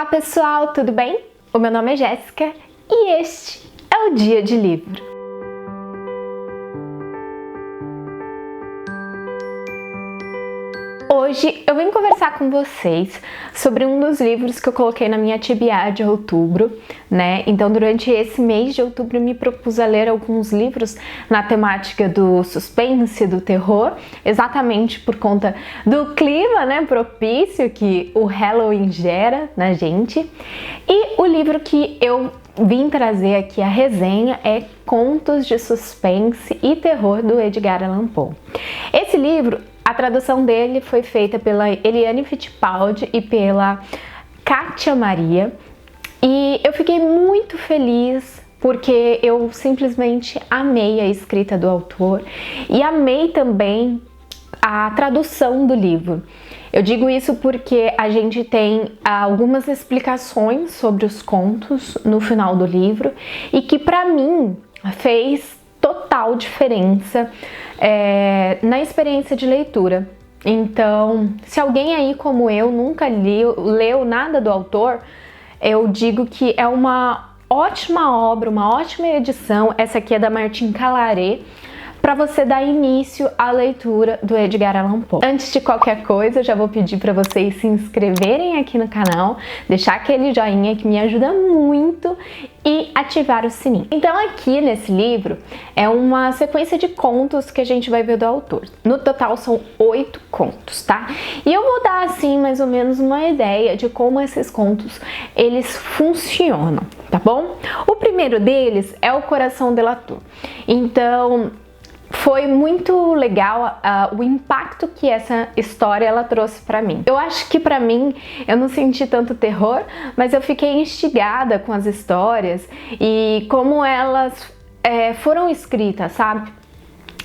Olá pessoal, tudo bem? O meu nome é Jéssica e este é o Dia de Livro. Hoje eu vim conversar com vocês sobre um dos livros que eu coloquei na minha TBR de outubro, né? Então durante esse mês de outubro eu me propus a ler alguns livros na temática do suspense, do terror, exatamente por conta do clima, né, propício que o Halloween gera na gente. E o livro que eu vim trazer aqui a resenha é Contos de Suspense e Terror do Edgar Allan Poe. Esse livro, a tradução dele foi feita pela Eliane Fittipaldi e pela Kátia Maria, e eu fiquei muito feliz porque eu simplesmente amei a escrita do autor e amei também a tradução do livro. Eu digo isso porque a gente tem algumas explicações sobre os contos no final do livro e que para mim fez total diferença na experiência de leitura. Então, se alguém aí como eu nunca leu nada do autor, eu digo que é uma ótima obra, uma ótima edição. Essa aqui é da Martin Claret, para você dar início à leitura do Edgar Allan Poe. Antes de qualquer coisa, eu já vou pedir para vocês se inscreverem aqui no canal, deixar aquele joinha que me ajuda muito e ativar o sininho. Então aqui nesse livro é uma sequência de contos que a gente vai ver do autor. No total são 8 contos, tá? E eu vou dar assim mais ou menos uma ideia de como esses contos eles funcionam, tá bom? O primeiro deles é O Coração Delator. Então foi muito legal o impacto que essa história ela trouxe para mim. Eu acho que para mim eu não senti tanto terror, mas eu fiquei instigada com as histórias e como elas foram escritas, sabe?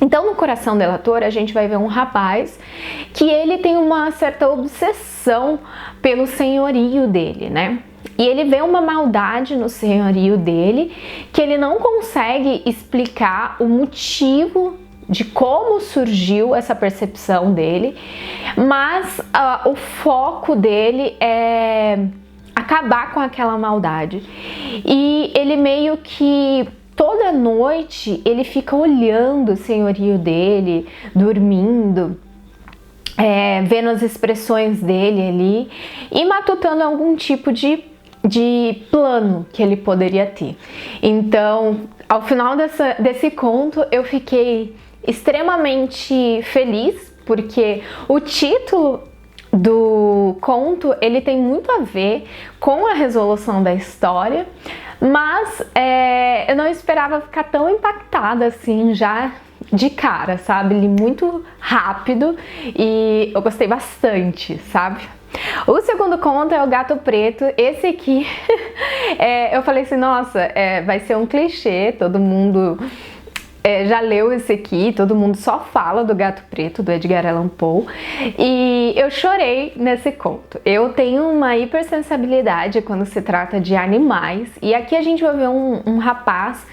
Então no Coração Delator a gente vai ver um rapaz que ele tem uma certa obsessão pelo senhorio dele, né? E ele vê uma maldade no senhorio dele que ele não consegue explicar o motivo de como surgiu essa percepção dele, mas o foco dele é acabar com aquela maldade. E ele meio que toda noite ele fica olhando o senhorio dele, dormindo, vendo as expressões dele ali e matutando algum tipo de plano que ele poderia ter. Então, ao final desse conto, eu fiquei extremamente feliz, porque o título do conto, ele tem muito a ver com a resolução da história, mas eu não esperava ficar tão impactada assim já de cara, sabe? Li muito rápido e eu gostei bastante, sabe? O segundo conto é O Gato Preto. Esse aqui, eu falei assim, nossa, vai ser um clichê, todo mundo já leu esse aqui, todo mundo só fala do Gato Preto, do Edgar Allan Poe, e eu chorei nesse conto. Eu tenho uma hipersensibilidade quando se trata de animais, e aqui a gente vai ver um rapaz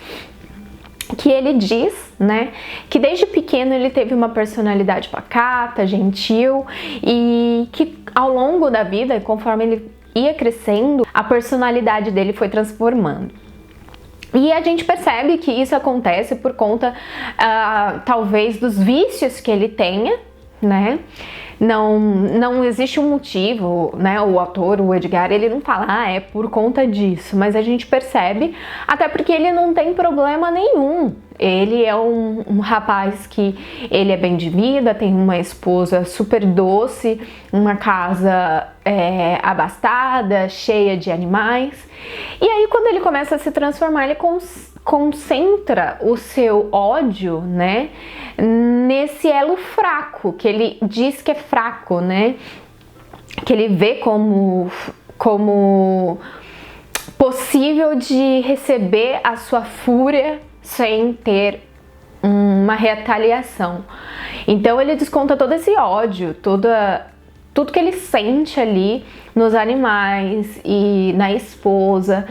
que ele diz, né, que desde pequeno ele teve uma personalidade pacata, gentil, e que ao longo da vida, conforme ele ia crescendo, a personalidade dele foi transformando. E a gente percebe que isso acontece por conta, talvez, dos vícios que ele tenha, né? Não existe um motivo, né? O autor, o Edgar, ele não fala, é por conta disso, mas a gente percebe, até porque ele não tem problema nenhum. Ele é um rapaz que ele é bem de vida, tem uma esposa super doce, uma casa abastada, cheia de animais. E aí quando ele começa a se transformar, ele concentra o seu ódio, né, nesse elo fraco, que ele diz que é fraco, né, que ele vê como possível de receber a sua fúria sem ter uma retaliação. Então ele desconta todo esse ódio, tudo que ele sente ali nos animais e na esposa.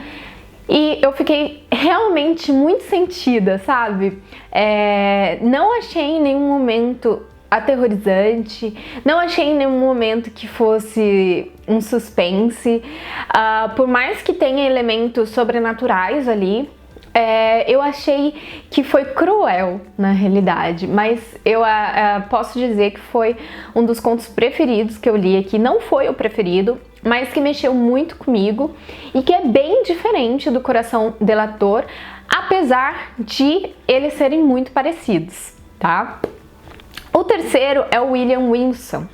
E eu fiquei realmente muito sentida, sabe? Não achei em nenhum momento aterrorizante, não achei em nenhum momento que fosse um suspense, por mais que tenha elementos sobrenaturais ali, eu achei que foi cruel na realidade, mas eu posso dizer que foi um dos contos preferidos que eu li aqui. Não foi o preferido, mas que mexeu muito comigo e que é bem diferente do Coração Delator, apesar de eles serem muito parecidos, tá? O terceiro é o William Wilson.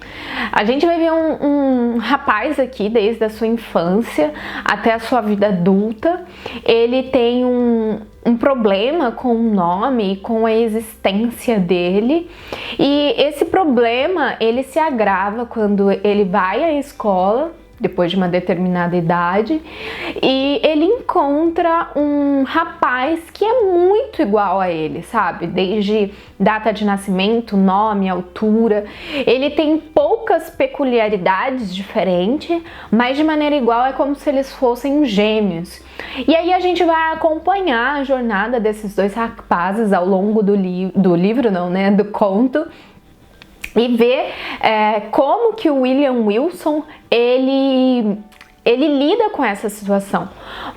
A gente vai ver um rapaz aqui desde a sua infância até a sua vida adulta. Ele tem um problema com o nome e com a existência dele. E esse problema, ele se agrava quando ele vai à escola, depois de uma determinada idade, e ele encontra um rapaz que é muito igual a ele, sabe? Desde data de nascimento, nome, altura. Ele tem poucas peculiaridades diferentes, mas de maneira igual é como se eles fossem gêmeos. E aí a gente vai acompanhar a jornada desses dois rapazes ao longo do livro, não, né? Do conto. E ver como que o William Wilson, ele lida com essa situação.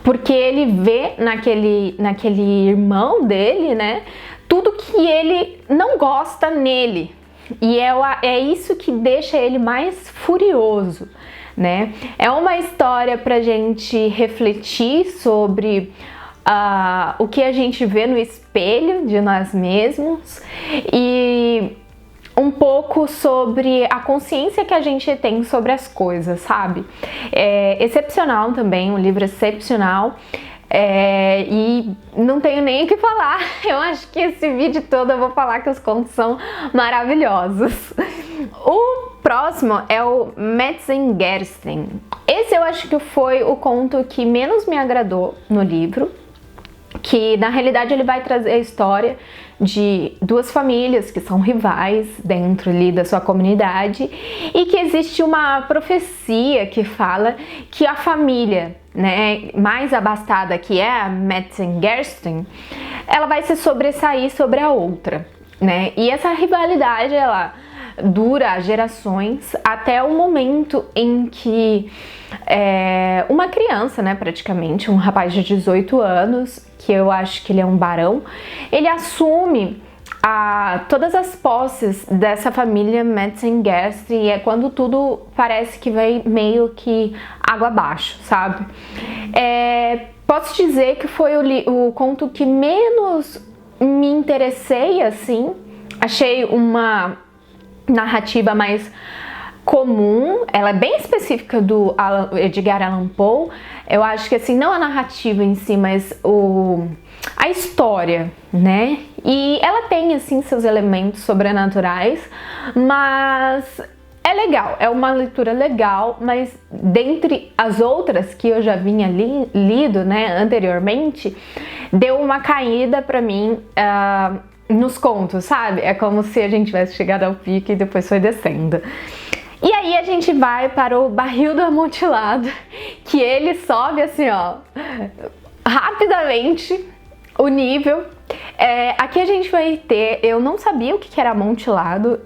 Porque ele vê naquele irmão dele, né, tudo que ele não gosta nele. E é isso que deixa ele mais furioso, né? É uma história pra gente refletir sobre o que a gente vê no espelho de nós mesmos e um pouco sobre a consciência que a gente tem sobre as coisas, sabe? É excepcional também, um livro excepcional. E não tenho nem o que falar. Eu acho que esse vídeo todo eu vou falar que os contos são maravilhosos. O próximo é o Metzengersten. Esse eu acho que foi o conto que menos me agradou no livro, que na realidade ele vai trazer a história de duas famílias que são rivais dentro ali da sua comunidade e que existe uma profecia que fala que a família, né, mais abastada, que é a Metzengersten, ela vai se sobressair sobre a outra, né? E essa rivalidade, ela dura gerações até o momento em que uma criança, né, praticamente, um rapaz de 18 anos, que eu acho que ele é um barão, ele assume todas as posses dessa família Metzengersten, e é quando tudo parece que vai meio que água abaixo, sabe? Posso dizer que foi o conto que menos me interessei, assim. Achei uma narrativa mais comum, ela é bem específica do Edgar Allan Poe. Eu acho que assim, não a narrativa em si, mas a história, né? E ela tem assim seus elementos sobrenaturais, mas é legal, é uma leitura legal, mas dentre as outras que eu já vinha lido, né, anteriormente, deu uma caída pra mim nos contos, sabe? É como se a gente tivesse chegado ao pico e depois foi descendo. E aí a gente vai para o Barril do Amontilado, que ele sobe assim, ó, rapidamente o nível. Aqui a gente vai ter, eu não sabia o que era amontilado,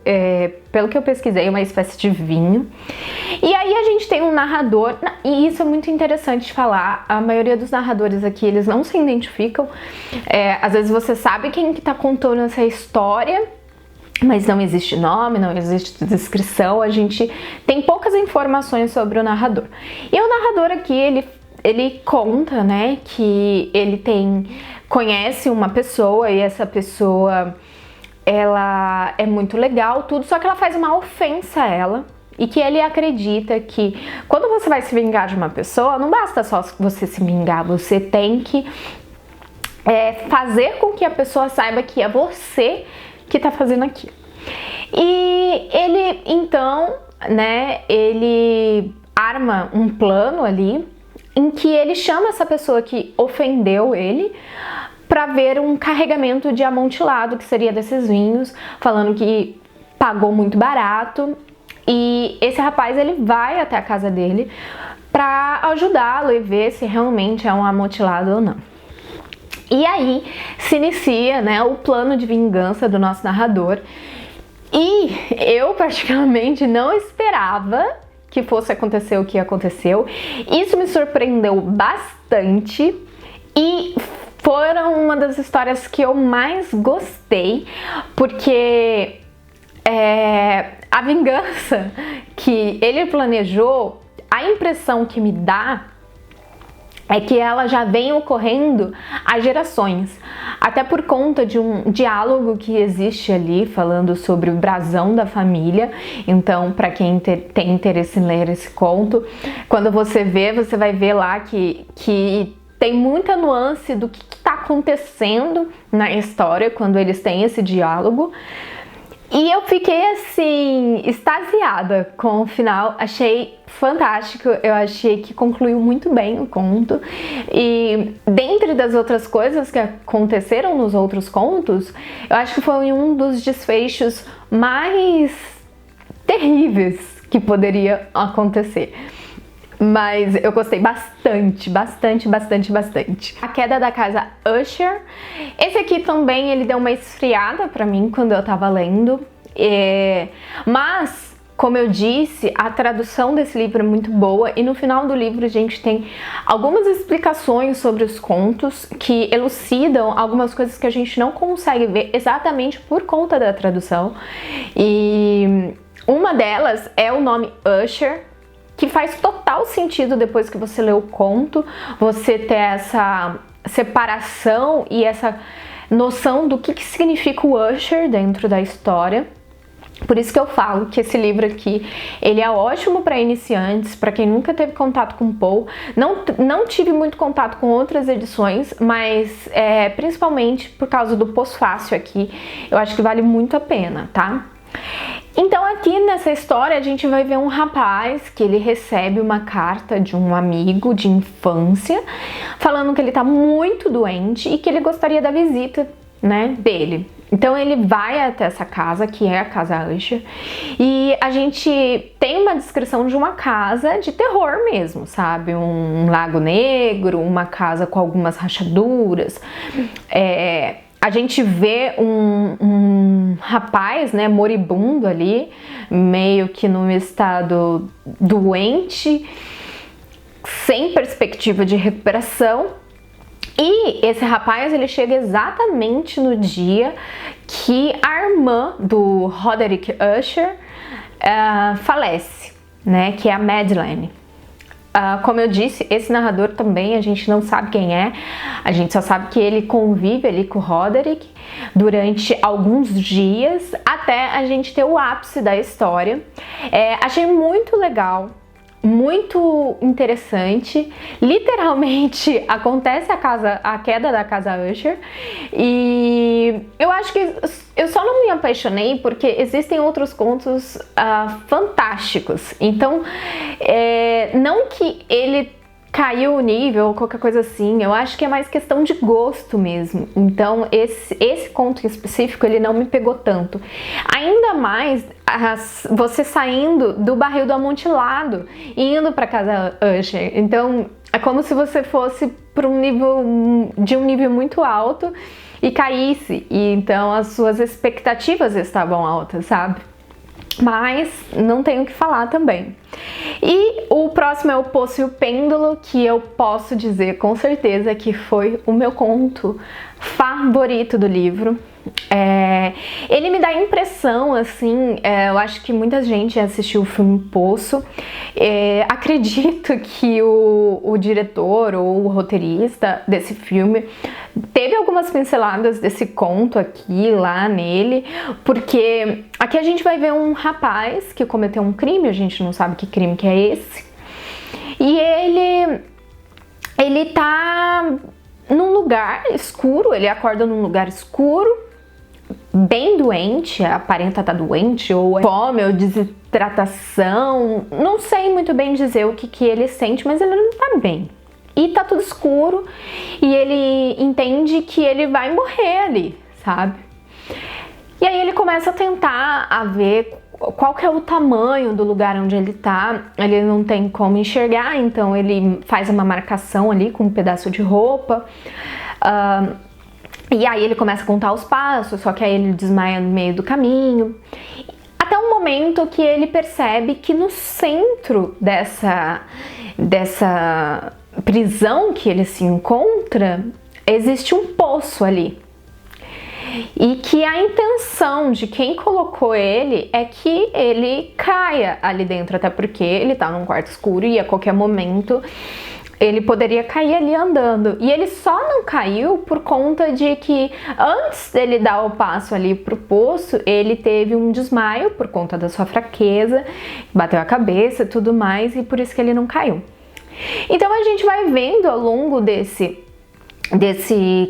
pelo que eu pesquisei, uma espécie de vinho. E aí a gente tem um narrador, e isso é muito interessante de falar, a maioria dos narradores aqui, eles não se identificam. Às vezes você sabe quem que tá contando essa história, mas não existe nome, não existe descrição, a gente tem poucas informações sobre o narrador. E o narrador aqui, ele conta, né, que ele conhece uma pessoa e essa pessoa, ela é muito legal, tudo, só que ela faz uma ofensa a ela. E que ele acredita que quando você vai se vingar de uma pessoa, não basta só você se vingar, você tem que fazer com que a pessoa saiba que é você que tá fazendo aquilo. E ele, então, né, ele arma um plano ali em que ele chama essa pessoa que ofendeu ele para ver um carregamento de amontilado, que seria desses vinhos, falando que pagou muito barato. E esse rapaz, ele vai até a casa dele para ajudá-lo e ver se realmente é um amontilado ou não. E aí se inicia, né, o plano de vingança do nosso narrador. E eu particularmente não esperava que fosse acontecer o que aconteceu. Isso me surpreendeu bastante e foram uma das histórias que eu mais gostei, porque a vingança que ele planejou, a impressão que me dá é que ela já vem ocorrendo há gerações, até por conta de um diálogo que existe ali falando sobre o brasão da família. Então, para quem tem interesse em ler esse conto, quando você vai ver lá que tem muita nuance do que está acontecendo na história quando eles têm esse diálogo. E eu fiquei assim, extasiada com o final, achei fantástico, eu achei que concluiu muito bem o conto. E dentre das outras coisas que aconteceram nos outros contos, eu acho que foi um dos desfechos mais terríveis que poderia acontecer. Mas eu gostei bastante. A Queda da Casa Usher. Esse aqui também, ele deu uma esfriada pra mim quando eu tava lendo. Mas, como eu disse, a tradução desse livro é muito boa. E no final do livro a gente tem algumas explicações sobre os contos que elucidam algumas coisas que a gente não consegue ver exatamente por conta da tradução. E uma delas é o nome Usher, que faz total sentido depois que você lê o conto, você ter essa separação e essa noção do que significa o Usher dentro da história. Por isso que eu falo que esse livro aqui, ele é ótimo para iniciantes, para quem nunca teve contato com Poe. Não tive muito contato com outras edições, mas principalmente por causa do pós-fácil aqui, eu acho que vale muito a pena, tá? Então aqui nessa história a gente vai ver um rapaz que ele recebe uma carta de um amigo de infância falando que ele tá muito doente e que ele gostaria da visita, né, dele. Então ele vai até essa casa, que é a Casa Usher, e a gente tem uma descrição de uma casa de terror mesmo, sabe? Um lago negro, uma casa com algumas rachaduras. A gente vê um rapaz, né, moribundo ali, meio que num estado doente, sem perspectiva de recuperação. E esse rapaz, ele chega exatamente no dia que a irmã do Roderick Usher falece, né, que é a Madeleine. Como eu disse, esse narrador também a gente não sabe quem é, a gente só sabe que ele convive ali com o Roderick durante alguns dias até a gente ter o ápice da história. Achei muito legal, muito interessante. Literalmente acontece a queda da Casa Usher, e eu acho que eu só não me apaixonei porque existem outros contos fantásticos. Então, não que ele caiu o nível ou qualquer coisa assim, eu acho que é mais questão de gosto mesmo. Então esse conto em específico, ele não me pegou tanto. Ainda mais você saindo do barril do amontilado e indo para Casa Usher. Então é como se você fosse para um nível muito alto e caísse, e então as suas expectativas estavam altas, sabe? Mas não tenho o que falar também. E o próximo é O Poço e o Pêndulo, que eu posso dizer com certeza que foi o meu conto favorito do livro. Ele me dá a impressão, assim, eu acho que muita gente assistiu o filme Poço. Acredito que o diretor ou o roteirista desse filme teve algumas pinceladas desse conto aqui, lá nele, porque aqui a gente vai ver um rapaz que cometeu um crime, a gente não sabe que crime que é esse, e ele tá num lugar escuro, ele acorda num lugar escuro, bem doente, aparenta estar doente, ou fome, ou desidratação, não sei muito bem dizer o que ele sente, mas ele não tá bem. E tá tudo escuro, e ele entende que ele vai morrer ali, sabe? E aí ele começa a tentar ver qual que é o tamanho do lugar onde ele tá. Ele não tem como enxergar, então ele faz uma marcação ali com um pedaço de roupa. E aí ele começa a contar os passos, só que aí ele desmaia no meio do caminho. Até um momento que ele percebe que no centro dessa prisão que ele se encontra, existe um poço ali. E que a intenção de quem colocou ele é que ele caia ali dentro, até porque ele tá num quarto escuro e a qualquer momento ele poderia cair ali andando. E ele só não caiu por conta de que antes dele dar o passo ali pro poço, ele teve um desmaio por conta da sua fraqueza, bateu a cabeça e tudo mais, e por isso que ele não caiu. Então a gente vai vendo ao longo desse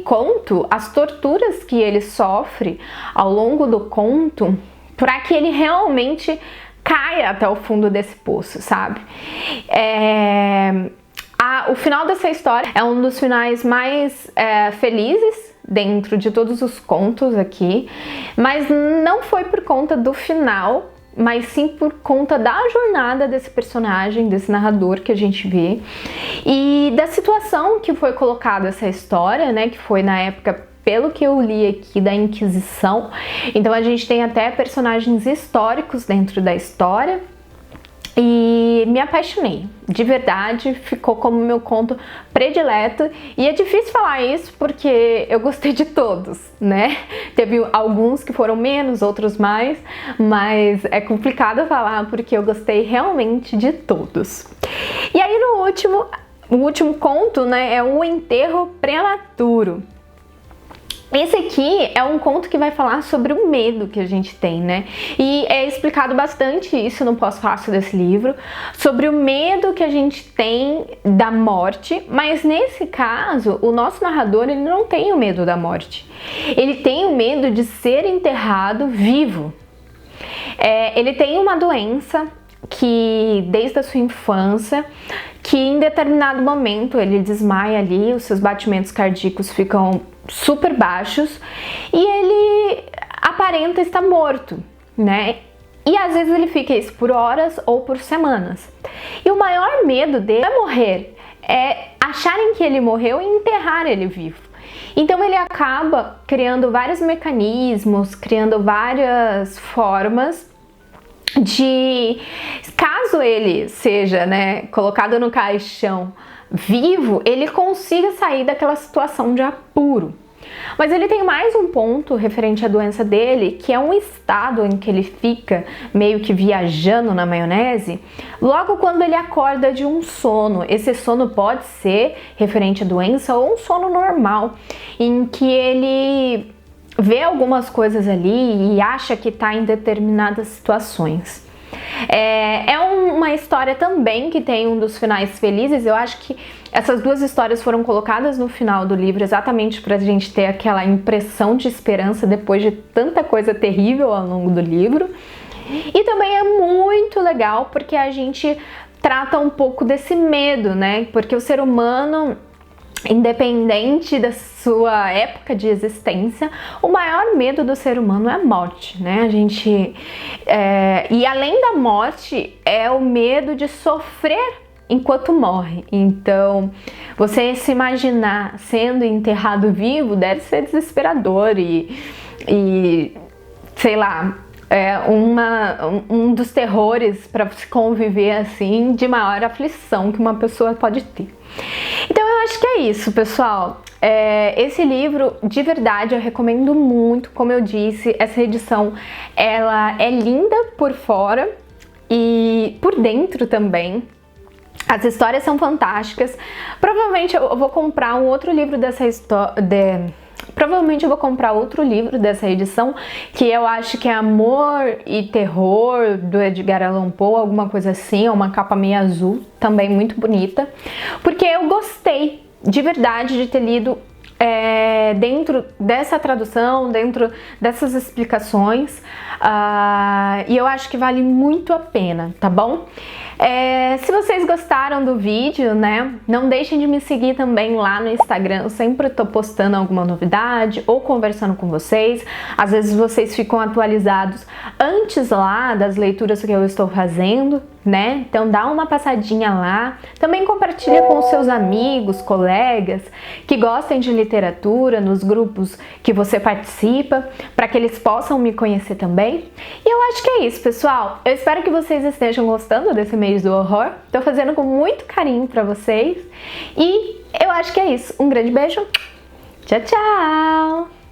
conto as torturas que ele sofre ao longo do conto para que ele realmente caia até o fundo desse poço, sabe? O final dessa história é um dos finais mais felizes dentro de todos os contos aqui, mas não foi por conta do final, mas sim por conta da jornada desse personagem, desse narrador que a gente vê, e da situação que foi colocada essa história, né, que foi na época, pelo que eu li aqui, da Inquisição. Então a gente tem até personagens históricos dentro da história, e me apaixonei, de verdade, ficou como meu conto predileto. E é difícil falar isso porque eu gostei de todos, né? Teve alguns que foram menos, outros mais, mas é complicado falar porque eu gostei realmente de todos. E aí o último conto, né, é O Enterro Prematuro. Esse aqui é um conto que vai falar sobre o medo que a gente tem, né? E é explicado bastante isso no pós-fácil desse livro, sobre o medo que a gente tem da morte, mas nesse caso, o nosso narrador, ele não tem o medo da morte. Ele tem o medo de ser enterrado vivo. Ele tem uma doença que, desde a sua infância, que em determinado momento ele desmaia ali, os seus batimentos cardíacos ficam super baixos e ele aparenta estar morto, né? E às vezes ele fica isso por horas ou por semanas. E o maior medo dele é morrer, é acharem que ele morreu e enterrar ele vivo. Então ele acaba criando vários mecanismos, criando várias formas de, caso ele seja, né, colocado no caixão vivo, ele consiga sair daquela situação de apuro. Mas ele tem mais um ponto referente à doença dele, que é um estado em que ele fica meio que viajando na maionese, logo quando ele acorda de um sono. Esse sono pode ser referente à doença ou um sono normal, em que ele vê algumas coisas ali e acha que está em determinadas situações. É uma história também que tem um dos finais felizes. Eu acho que essas duas histórias foram colocadas no final do livro exatamente para a gente ter aquela impressão de esperança depois de tanta coisa terrível ao longo do livro. E também é muito legal porque a gente trata um pouco desse medo, né? Porque o ser humano, independente da sua época de existência, o maior medo do ser humano é a morte, né? E além da morte, é o medo de sofrer enquanto morre. Então, você se imaginar sendo enterrado vivo deve ser desesperador e sei lá, um dos terrores para se conviver assim, de maior aflição que uma pessoa pode ter. Então eu acho que é isso, pessoal. Esse livro, de verdade, eu recomendo muito. Como eu disse, essa edição, ela é linda por fora e por dentro também. As histórias são fantásticas. Provavelmente eu vou comprar um outro livro dessa história. Provavelmente eu vou comprar outro livro dessa edição, que eu acho que é Amor e Terror, do Edgar Allan Poe, alguma coisa assim, é uma capa meio azul, também muito bonita, porque eu gostei de verdade de ter lido dentro dessa tradução, dentro dessas explicações, e eu acho que vale muito a pena, tá bom? Se vocês gostaram do vídeo, né, não deixem de me seguir também lá no Instagram. Eu sempre tô postando alguma novidade ou conversando com vocês. Às vezes vocês ficam atualizados antes lá das leituras que eu estou fazendo. né? Então dá uma passadinha lá. Também compartilha com os seus amigos, colegas que gostem de literatura nos grupos que você participa, para que eles possam me conhecer também. E eu acho que é isso, pessoal. Eu espero que vocês estejam gostando desse mês do horror. Tô fazendo com muito carinho para vocês. E eu acho que é isso. Um grande beijo. Tchau, tchau!